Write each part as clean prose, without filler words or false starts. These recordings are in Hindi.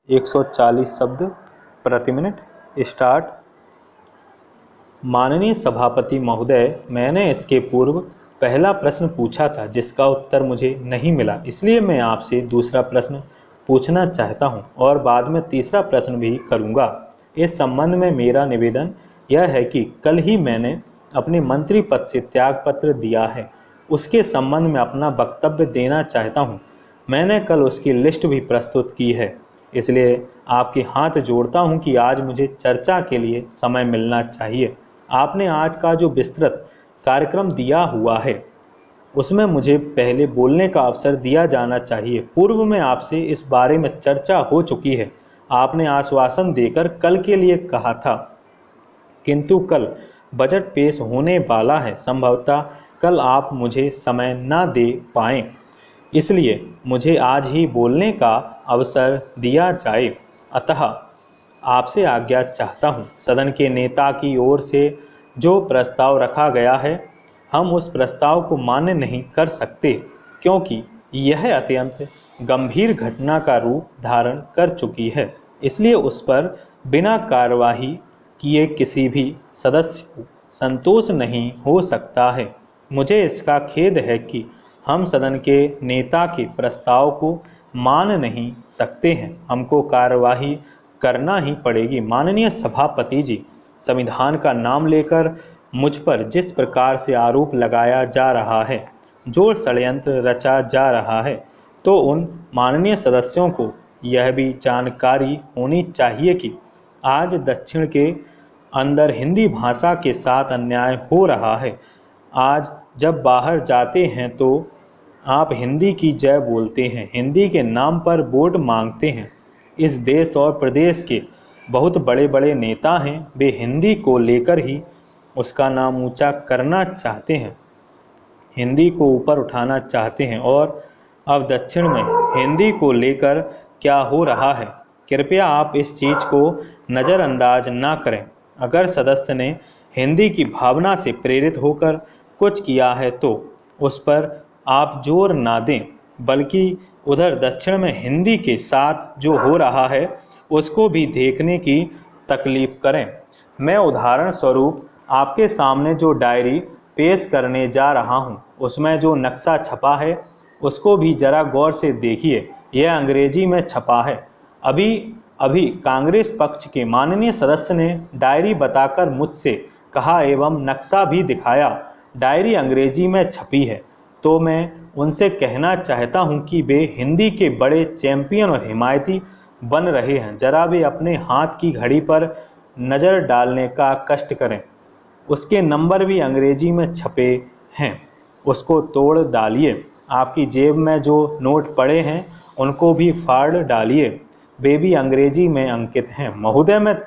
140 शब्द प्रति मिनट। स्टार्ट। माननीय सभापति महोदय, मैंने इसके पूर्व पहला प्रश्न पूछा था जिसका उत्तर मुझे नहीं मिला, इसलिए मैं आपसे दूसरा प्रश्न पूछना चाहता हूं और बाद में तीसरा प्रश्न भी करूंगा। इस संबंध में मेरा निवेदन यह है कि कल ही मैंने अपने मंत्री पद से त्यागपत्र दिया है, उसके संबंध में अपना वक्तव्य देना चाहता हूं। मैंने कल उसकी लिस्ट भी प्रस्तुत की है, इसलिए आपके हाथ जोड़ता हूं कि आज मुझे चर्चा के लिए समय मिलना चाहिए। आपने आज का जो विस्तृत कार्यक्रम दिया हुआ है उसमें मुझे पहले बोलने का अवसर दिया जाना चाहिए। पूर्व में आपसे इस बारे में चर्चा हो चुकी है। आपने आश्वासन देकर कल के लिए कहा था, किंतु कल बजट पेश होने वाला है। संभवतः कल आप मुझे समय न दे पाएं, इसलिए मुझे आज ही बोलने का अवसर दिया जाए। अतः आपसे आज्ञा चाहता हूं। सदन के नेता की ओर से जो प्रस्ताव रखा गया है, हम उस प्रस्ताव को मान्य नहीं कर सकते, क्योंकि यह अत्यंत गंभीर घटना का रूप धारण कर चुकी है। इसलिए उस पर बिना कार्यवाही किए किसी भी सदस्य को संतोष नहीं हो सकता है। मुझे इसका खेद है कि हम सदन के नेता के प्रस्ताव को मान नहीं सकते हैं। हमको कार्यवाही करना ही पड़ेगी। माननीय सभापति जी, संविधान का नाम लेकर मुझ पर जिस प्रकार से आरोप लगाया जा रहा है, जो षड्यंत्र रचा जा रहा है, तो उन माननीय सदस्यों को यह भी जानकारी होनी चाहिए कि आज दक्षिण के अंदर हिंदी भाषा के साथ अन्याय हो रहा है। आज जब बाहर जाते हैं तो आप हिंदी की जय बोलते हैं, हिंदी के नाम पर वोट मांगते हैं। इस देश और प्रदेश के बहुत बड़े बड़े नेता हैं, वे हिंदी को लेकर ही उसका नाम ऊंचा करना चाहते हैं, हिंदी को ऊपर उठाना चाहते हैं। और अब दक्षिण में हिंदी को लेकर क्या हो रहा है, कृपया आप इस चीज़ को नज़रअंदाज ना करें। अगर सदस्य ने हिंदी की भावना से प्रेरित होकर कुछ किया है तो उस पर आप जोर ना दें, बल्कि उधर दक्षिण में हिंदी के साथ जो हो रहा है उसको भी देखने की तकलीफ करें। मैं उदाहरण स्वरूप आपके सामने जो डायरी पेश करने जा रहा हूं, उसमें जो नक्शा छपा है उसको भी जरा गौर से देखिए। यह अंग्रेजी में छपा है। अभी कांग्रेस पक्ष के माननीय सदस्य ने डायरी बताकर मुझसे कहा एवं नक्शा भी दिखाया, डायरी अंग्रेजी में छपी है। तो मैं उनसे कहना चाहता हूं कि वे हिंदी के बड़े चैंपियन और हिमायती बन रहे हैं। जरा वे अपने हाथ की घड़ी पर नज़र डालने का कष्ट करें, उसके नंबर भी अंग्रेजी में छपे हैं, उसको तोड़ डालिए। आपकी जेब में जो नोट पड़े हैं उनको भी फाड़ डालिए, वे भी अंग्रेजी में अंकित हैं। महोदय, मैं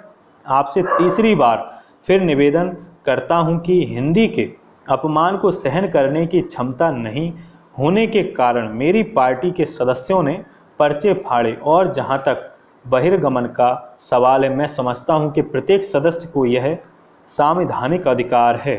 आपसे तीसरी बार फिर निवेदन करता हूं कि हिंदी के अपमान को सहन करने की क्षमता नहीं होने के कारण मेरी पार्टी के सदस्यों ने पर्चे फाड़े। और जहां तक बहिर्गमन का सवाल है, मैं समझता हूं कि प्रत्येक सदस्य को यह संवैधानिक अधिकार है।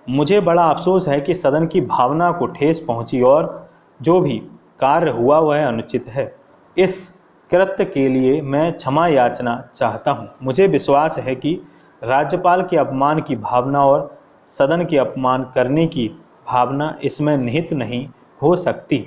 मुझे बड़ा अफसोस है कि सदन की भावना को ठेस पहुंची और जो भी कार्य हुआ वह अनुचित है। इस कृत्य के लिए मैं क्षमा याचना चाहता हूं। मुझे विश्वास है कि राज्यपाल के अपमान की भावना और सदन के अपमान करने की भावना इसमें निहित नहीं हो सकती।